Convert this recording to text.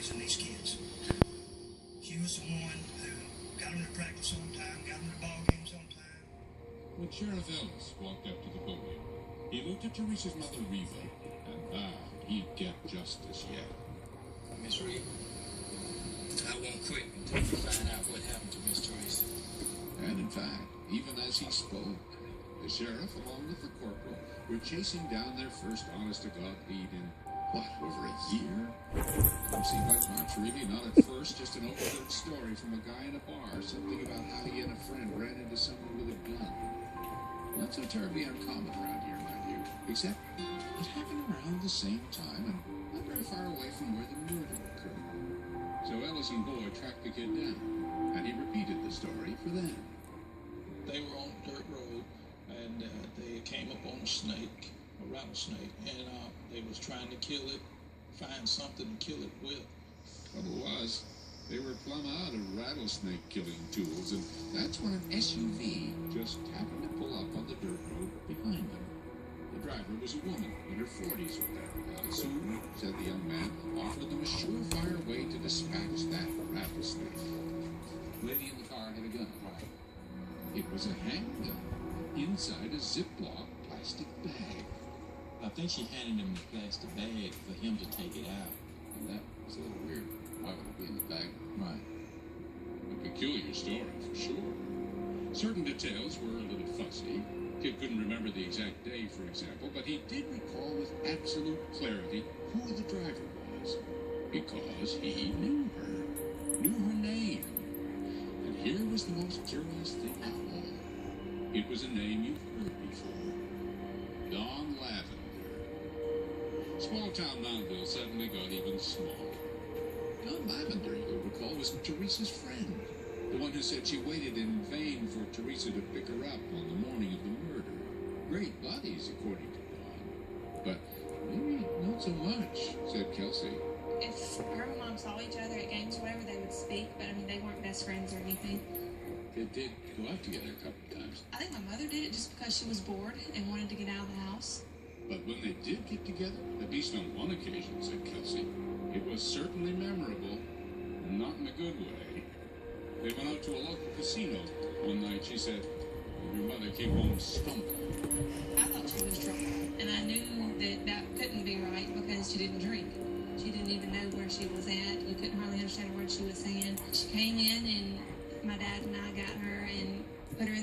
raising these kids. She was the one who got them to practice on time, got them to ball games on time. When Sheriff Ellis walked up to the podium, he looked at Teresa's mother, Reva, and vowed he'd get justice yet. Miss Reva, I won't quit until you find out what happened to Miss Teresa. And in fact, even as he spoke, the sheriff, along with the corporal, were chasing down their first honest-to-God lead in, what, over a year? It seemed like much, really, not at first, just an overheard story from a guy in a bar, something about how he and a friend ran into someone with a gun. Not so terribly uncommon around here, mind you, except it happened around the same time and not very far away from where the murder occurred. So Ellis and Boyd tracked the kid down, and he repeated the story for them. They were on a dirt road, and they came up on a snake, a rattlesnake, and they was trying to kill it, find something to kill it with. Trouble was, they were plumb out of rattlesnake killing tools, and that's when an SUV just happened to pull up on the dirt road behind them. The driver was a woman in her 40s or thereabouts, who, said the young man, offered them a surefire way to dispatch that rattlesnake. The lady in the car had a gun, right? It was a handgun inside a Ziploc plastic bag. I think she handed him the plastic bag for him to take it out. And that was a little weird. Why would it be in the bag? Right. A peculiar story, for sure. Certain details were a little fuzzy. Kid couldn't remember the exact day, for example, but he did recall with absolute clarity who the driver was. Because he knew her name. And here was the most curious thing of all. It was a name you've heard before. Don Lavender. Small-town Mountville suddenly got even smaller. Don Lavender, you'll recall, was Teresa's friend. The one who said she waited in vain for Teresa to pick her up on the morning of the murder. Great buddies, according to Don. But maybe not so much, said Kelsey. If her and Mom saw each other at games or whatever, they would speak, but I mean, they weren't best friends or anything. They did go out together a couple of times. I think my mother did it just because she was bored and wanted to get out of the house. But when they did get together, at least on one occasion, said Kelsey, it was certainly memorable, not in a good way. They went out to a local casino one night, she said, and your mother came home stumped. I thought she was drunk, and I knew that that couldn't be right because she didn't drink. She didn't even know where she was at. You couldn't hardly understand a word she was saying. She came in, and my dad and I got her, and